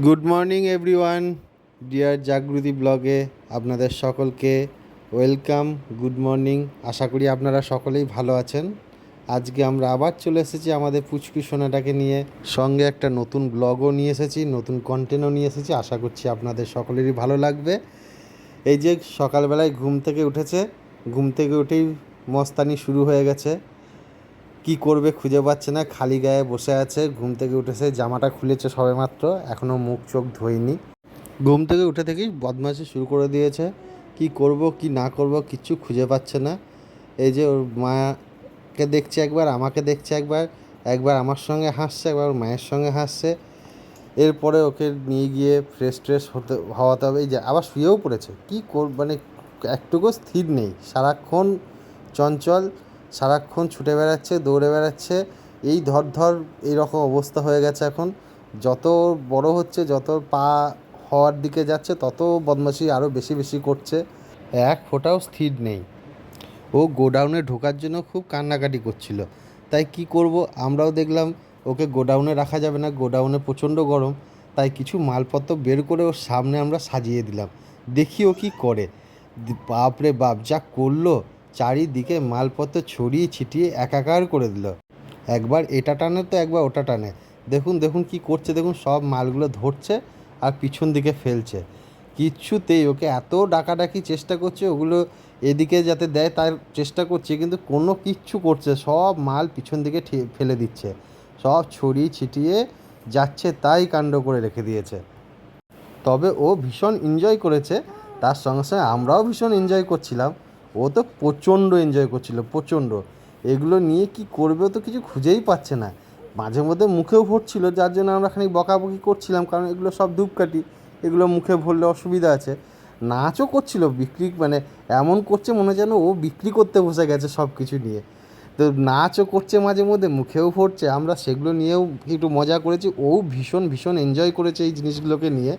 Good morning everyone, deer Jagriti ব্লগে আপনাদের সকলকে ওয়েলকাম। Good morning. আশা করি আপনারা সকলেই ভালো আছেন। আজকে আমরা আবার চলে এসেছি আমাদের পুচকু সোনাটাকে নিয়ে, সঙ্গে একটা নতুন ব্লগও নিয়ে এসেছি, নতুন কন্টেন্টও নিয়ে এসেছি। আশা করছি আপনাদের সকলেরই ভালো লাগবে। এই যে সকালবেলায় ঘুম থেকে উঠেছে, ঘুম থেকে উঠেই মস্তানি শুরু হয়ে গেছে। কি করবে খুঁজে পাচ্ছে না, খালি গায়ে বসে আছে। ঘুম থেকে উঠেছে, জামাটা খুলেছে সবেমাত্র, এখনও মুখ চোখ ধোয়নি। ঘুম থেকে উঠে থেকেই বদমাইশি শুরু করে দিয়েছে। কি করব কি না করব কিচ্ছু খুঁজে পাচ্ছে না। এই যে ওর মাকে দেখছে একবার, আমাকে দেখছে একবার, একবার আমার সঙ্গে হাসছে, একবার ওর মায়ের সঙ্গে হাসছে। এরপরে ওকে নিয়ে গিয়ে ফ্রেশ ট্রেশ হওয়াতে হবে। এই যে আবার শুয়েও পড়েছে। কী মানে একটুকু স্থির নেই, সারাক্ষণ চঞ্চল, সারাক্ষণ ছুটে বেড়াচ্ছে, দৌড়ে বেড়াচ্ছে। এই ধর ধর এইরকম অবস্থা হয়ে গেছে এখন। যত বড় হচ্ছে, যত পা হওয়ার দিকে যাচ্ছে, তত বদমাশি আরও বেশি বেশি করছে। এক ফোঁটাও স্থির নেই। ও গোডাউনে ঢোকার জন্য খুব কান্নাকাটি করছিল। তাই কি করব, আমরাও দেখলাম ওকে গোডাউনে রাখা যাবে না, গোডাউনে প্রচণ্ড গরম। তাই কিছু মালপত্র বের করে ওর সামনে আমরা সাজিয়ে দিলাম, দেখি ও কী করে। বাপরে বাপ, যা করলো! চারিদিকে মালপত্র ছড়িয়ে ছিটিয়ে একাকার করে দিল। একবার এটা টানে তো একবার ওটা টানে। দেখুন দেখুন কি করছে, দেখুন সব মালগুলো ধরছে আর পিছন দিকে ফেলছে। কিচ্ছুতেই ওকে এত ডাকাডাকি চেষ্টা করছে, ওগুলো এদিকে যাতে দেয় তার চেষ্টা করছে, কিন্তু কোনো কিচ্ছু করছে, সব মাল পিছন দিকে ফেলে দিচ্ছে, সব ছড়িয়ে ছিটিয়ে যাচ্ছে, তাই কাণ্ড করে রেখে দিয়েছে। তবে ও ভীষণ এনজয় করেছে, তার সঙ্গে সঙ্গে আমরাও ভীষণ এনজয় করছিলাম। ও তো প্রচণ্ড এনজয় করছিল, প্রচণ্ড। এগুলো নিয়ে কি করবে ও তো কিছু খুঁজেই পাচ্ছে না। মাঝে মধ্যে মুখেও ভরছিল, যার জন্য আমরা খানিক বকাবকি করছিলাম, কারণ এগুলো সব ধূপকাঠি, এগুলো মুখে ভরলে অসুবিধা আছে। নাচও করছিল, বিক্রি মানে এমন করছে মনে যেন ও বিক্রি করতে বসে গেছে সব কিছু নিয়ে। তো নাচও করছে, মাঝে মধ্যে মুখেও ভরছে। আমরা সেগুলো নিয়েও একটু মজা করেছি। ও ভীষণ ভীষণ এনজয় করেছে এই জিনিসগুলোকে নিয়ে।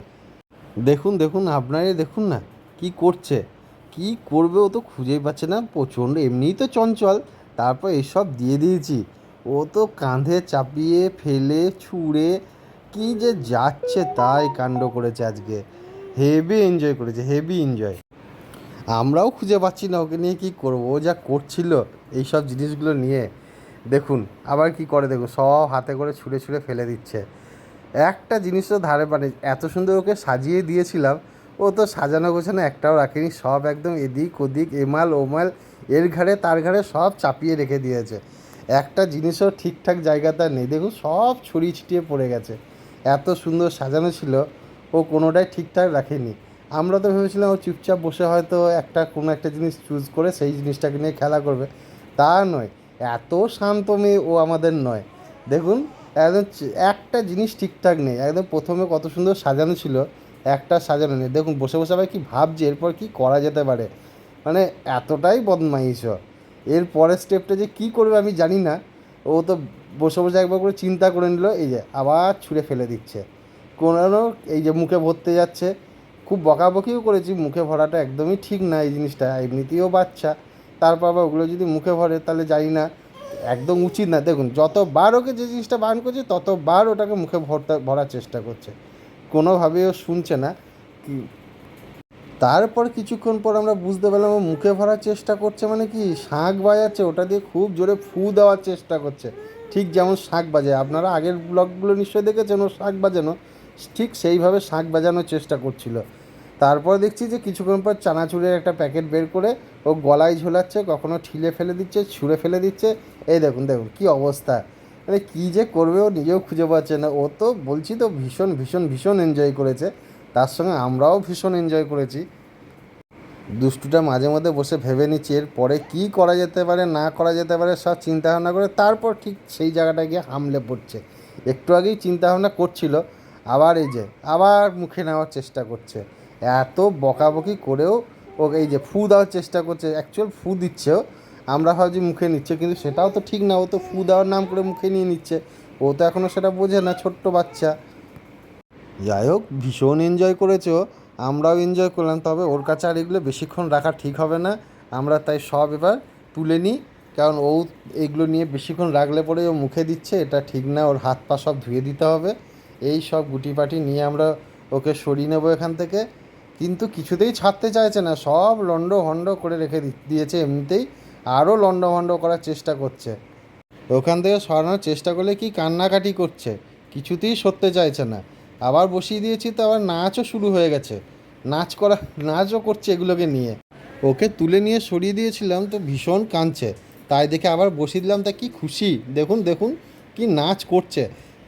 দেখুন দেখুন, আপনারাই দেখুন না কি করছে। কি করবে ও তো খুঁজেই পাচ্ছে না, প্রচণ্ড এমনিই তো চঞ্চল, তারপর এসব দিয়ে দিয়েছি। ও তো কাঁধে চাপিয়ে ফেলে ছুঁড়ে কি যে যাচ্ছে তাই কাণ্ড করেছে আজকে। হেভি এনজয় করেছে, হেভি এনজয়। আমরাও খুঁজে পাচ্ছি না ওকে নিয়ে কী করবো। ও যা করছিল এই সব জিনিসগুলো নিয়ে, দেখুন আবার কি করে, দেখুন সব হাতে করে ছুঁড়ে ছুঁড়ে ফেলে দিচ্ছে। একটা জিনিসও ধারে পারে, এত সুন্দর ওকে সাজিয়ে দিয়েছিলাম, ও তো সাজানো গোছানো একটাও রাখেনি, সব একদম এদিক ওদিক, এমাল ওমাল, এর ঘাড়ে তার ঘাড়ে সব চাপিয়ে রেখে দিয়েছে। একটা জিনিসও ঠিকঠাক জায়গাতে নেই, দেখুন সব ছড়িয়ে ছিটিয়ে পড়ে গেছে। এত সুন্দর সাজানো ছিল, ও কোনোটাই ঠিকঠাক রাখেনি। আমরা তো ভেবেছিলাম ও চুপচাপ বসে হয়তো কোনো একটা জিনিস চুজ করে সেই জিনিসটাকে নিয়ে খেলা করবে। তা নয়, এত শান্ত মেয়ে ও আমাদের নয়। দেখুন একদম একটা জিনিস ঠিকঠাক নেই, একদম প্রথমে কত সুন্দর সাজানো ছিল, একটা সাজানো নেই। দেখুন বসে বসে আবার কী ভাবছে এরপর কী করা যেতে পারে, মানে এতটাই বদমাইশ। এর পরের স্টেপটা যে কী করবে আমি জানি না। ও তো বসে বসে একবার করে চিন্তা করে নিল, এই যে আবার ছুঁড়ে ফেলে দিচ্ছে। কোনো এই যে মুখে ভরতে যাচ্ছে, খুব বকাবকিও করেছি, মুখে ভরাটা একদমই ঠিক না এই জিনিসটা, এমনিতেও বাচ্চা, তারপর আবার ওগুলো যদি মুখে ভরে তাহলে জানি না, একদম উচিত না। দেখুন যতবার ওকে যে জিনিসটা বারণ করছে ততবার ওটাকে মুখে ভরার চেষ্টা করছে, কোনোভাবেই ও শুনছে না। তারপর কিছুক্ষণ পর আমরা বুঝতে পারলাম ও মুখে ভরার চেষ্টা করছে মানে কি, শাঁখ বাজাচ্ছে, ওটা দিয়ে খুব জোরে ফু দেওয়ার চেষ্টা করছে, ঠিক যেমন শাঁখ বাজায়। আপনারা আগের ব্লগগুলো নিশ্চয়ই দেখেছেন ও শাঁখ বাজানো, ঠিক সেইভাবে শাঁখ বাজানোর চেষ্টা করছিল। তারপর দেখছি যে কিছুক্ষণ পর চানাচুরের একটা প্যাকেট বের করে ও গলায় ঝোলাচ্ছে, কখনো ঠিলে ফেলে দিচ্ছে, ছুঁড়ে ফেলে দিচ্ছে। এই দেখুন দেখুন কী অবস্থা, মানে কী যে করবে ও নিজেও খুঁজে পাচ্ছে না। ও তো বলছি তো ভীষণ ভীষণ ভীষণ এনজয় করেছে, তার সঙ্গে আমরাও ভীষণ এনজয় করেছি। দুষ্টুটা মাঝে মধ্যে বসে ভেবে নিচ্ছি এর পরে কী করা যেতে পারে না করা যেতে পারে, সব চিন্তাভাবনা করে তারপর ঠিক সেই জায়গাটায় গিয়ে হামলে পড়ছে। একটু আগেই চিন্তাভাবনা করছিল, আবার এই যে আবার মুখে নেওয়ার চেষ্টা করছে। এত বকাবকি করেও ও এই যে ফু দেওয়ার চেষ্টা করছে, অ্যাকচুয়াল ফু দিচ্ছেও, আমরা ভাবছি মুখে নিচ্ছে, কিন্তু সেটাও তো ঠিক না। ও তো ফু দেওয়ার নাম করে মুখে নিয়ে নিচ্ছে, ও তো এখনও সেটা বোঝে না, ছোট্ট বাচ্চা। যাই হোক, ভীষণ এনজয় করেছে ও, আমরাও এনজয় করলাম। তবে ওর কাছে আর এগুলো বেশিক্ষণ রাখা ঠিক হবে না, আমরা তাই সব এবার তুলে নিই। কারণ এগুলো নিয়ে বেশিক্ষণ রাখলে পরে ও মুখে দিচ্ছে, এটা ঠিক না, ওর হাত পা সব ধুয়ে দিতে হবে। এই সব গুটিপাটি নিয়ে আমরা ওকে সরিয়ে নেবো এখান থেকে, কিন্তু কিছুতেই ছাড়তে চাইছে না, সব লন্ডভন্ড করে রেখে দিয়েছে এমনিতেই, আরও লন্ডভন্ড করার চেষ্টা করছে। ওখান থেকে সরানোর চেষ্টা করলে কি কান্নাকাটি করছে, কিছুতেই সরতে চাইছে না। আবার বসিয়ে দিয়েছি তো আবার নাচও শুরু হয়ে গেছে, নাচও করছে এগুলোকে নিয়ে। ওকে তুলে নিয়ে সরিয়ে দিয়েছিলাম তো ভীষণ কাঁদছে, তাই দেখে আবার বসিয়ে দিলাম, তা কি খুশি দেখুন দেখুন কি নাচ করছে।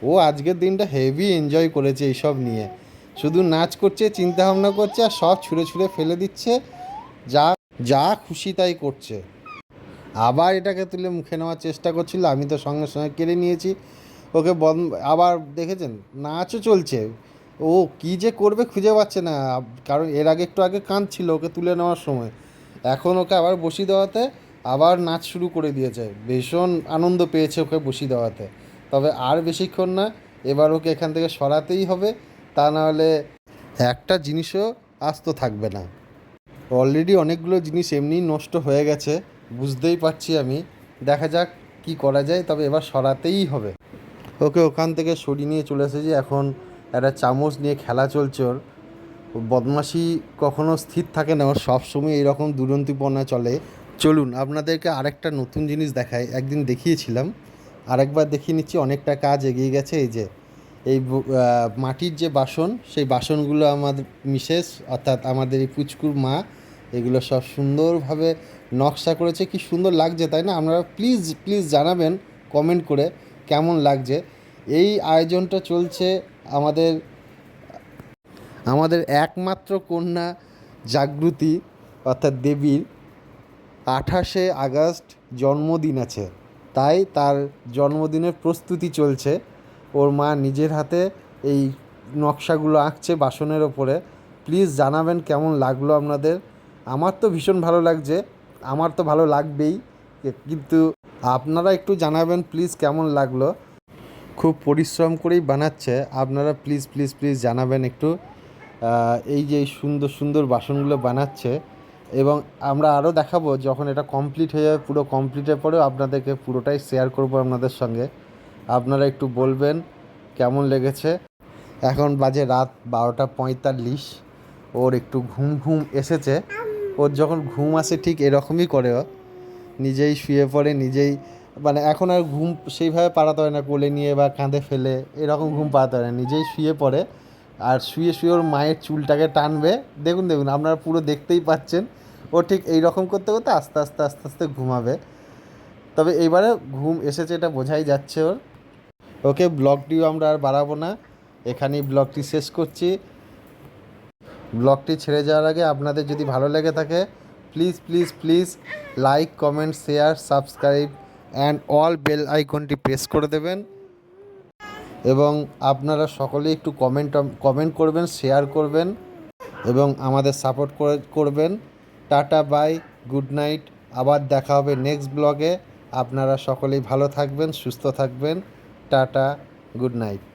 ও আজকের দিনটা হেভি এনজয় করেছে এইসব নিয়ে, শুধু নাচ করছে, চিন্তা ভাবনা করছে, আর সব ছুঁড়ে ছুঁড়ে ফেলে দিচ্ছে, যা যা খুশি তাই করছে। আবার এটাকে তুলে মুখে নেওয়ার চেষ্টা করছিল, আমি তো সঙ্গে সঙ্গে কেড়ে নিয়েছি ওকে। আবার দেখেছেন নাচও চলছে, ও কী যে করবে খুঁজে পাচ্ছে না, কারণ এর আগে একটু আগে কাঁদছিল ওকে তুলে নেওয়ার সময়, এখন ওকে আবার বসিয়ে দেওয়াতে আবার নাচ শুরু করে দিয়েছে, ভীষণ আনন্দ পেয়েছে ওকে বসিয়ে দেওয়াতে। তবে আর বেশিক্ষণ না, এবার ওকে এখান থেকে সরাতেই হবে, তা নাহলে একটা জিনিসও আস্ত থাকবে না। অলরেডি অনেকগুলো জিনিস এমনিই নষ্ট হয়ে গেছে, বুঝতেই পারছি আমি, দেখা যাক কি করা যায়, তবে এবার সরাতেই হবে। ওকে ওখান থেকে সরিয়ে নিয়ে চলে এসেছি, এখন একটা চামচ নিয়ে খেলা চলছে ওর। বদমাশি কখনো স্থির থাকে না, ওর সবসময় এইরকম দুরন্তিপনা চলে। চলুন আপনাদেরকে আরেকটা নতুন জিনিস দেখাই, একদিন দেখিয়েছিলাম, আরেকবার দেখিয়ে নিচ্ছি, অনেকটা কাজ এগিয়ে গেছে। এই যে এই মাটির যে বাসন, সেই বাসনগুলো আমাদের মিসেস অর্থাৎ আমাদের এই পুচকুর মা এগুলো সব সুন্দরভাবে নকশা করেছে, কি সুন্দর লাগছে তাই না? আপনারা প্লিজ প্লিজ জানাবেন কমেন্ট করে কেমন লাগছে। এই আয়োজনটা চলছে আমাদের আমাদের একমাত্র কন্যা জাগৃতি অর্থাৎ দেবীর 28শে আগস্ট জন্মদিন আছে, তাই তার জন্মদিনের প্রস্তুতি চলছে। ওর মা নিজের হাতে এই নকশাগুলো আঁকছে বাসনের ওপরে। প্লিজ জানাবেন কেমন লাগলো আপনাদের। আমার তো ভীষণ ভালো লাগছে, আমার তো ভালো লাগবেই, কিন্তু আপনারা একটু জানাবেন প্লিজ কেমন লাগলো। খুব পরিশ্রম করেই বানাচ্ছে, আপনারা প্লিজ প্লিজ প্লিজ জানাবেন একটু। এই যে এই সুন্দর সুন্দর বাসনগুলো বানাচ্ছে, এবং আমরা আরও দেখাবো যখন এটা কমপ্লিট হয়ে যাবে, পুরো কমপ্লিটের পরেও আপনাদেরকে পুরোটাই শেয়ার করবো আপনাদের সঙ্গে। আপনারা একটু বলবেন কেমন লেগেছে। এখন বাজে রাত 12:45, ওর একটু ঘুম ঘুম এসেছে। ওর যখন ঘুম আসে ঠিক এরকমই করে, ও নিজেই শুয়ে পড়ে, নিজেই মানে এখন আর ঘুম সেইভাবে পাড়াতে হয় না, কোলে নিয়ে বা কাঁধে ফেলে এরকম ঘুম পাড়াতে হয় না, নিজেই শুয়ে পড়ে। আর শুয়ে শুয়ে ওর মায়ের চুলটাকে টানবে, দেখুন দেখুন আপনারা পুরো দেখতেই পাচ্ছেন, ও ঠিক এই রকম করতে করতে আস্তে আস্তে আস্তে আস্তে ঘুমাবে। তবে এইবারে ঘুম এসেছে এটা বোঝাই যাচ্ছে ওর। ওকে ব্লগটিও আমরা আর বাড়াবো না, এখানেই ব্লগটি শেষ করছি। ব্লগটি ছেড়ে যাওয়ার আগে আপনাদের যদি ভালো লেগে থাকে please please please like comment share subscribe and all bell আইকনটি প্রেস করে দেবেন, এবং আপনারা সকলেই একটু কমেন্ট করবেন, শেয়ার করবেন এবং আমাদের সাপোর্ট করবেন। টাটা বাই, গুড নাইট, আবার দেখা হবে নেক্সট ব্লগে। আপনারা সকলেই ভালো থাকবেন, সুস্থ থাকবেন, টাটা, গুড নাইট।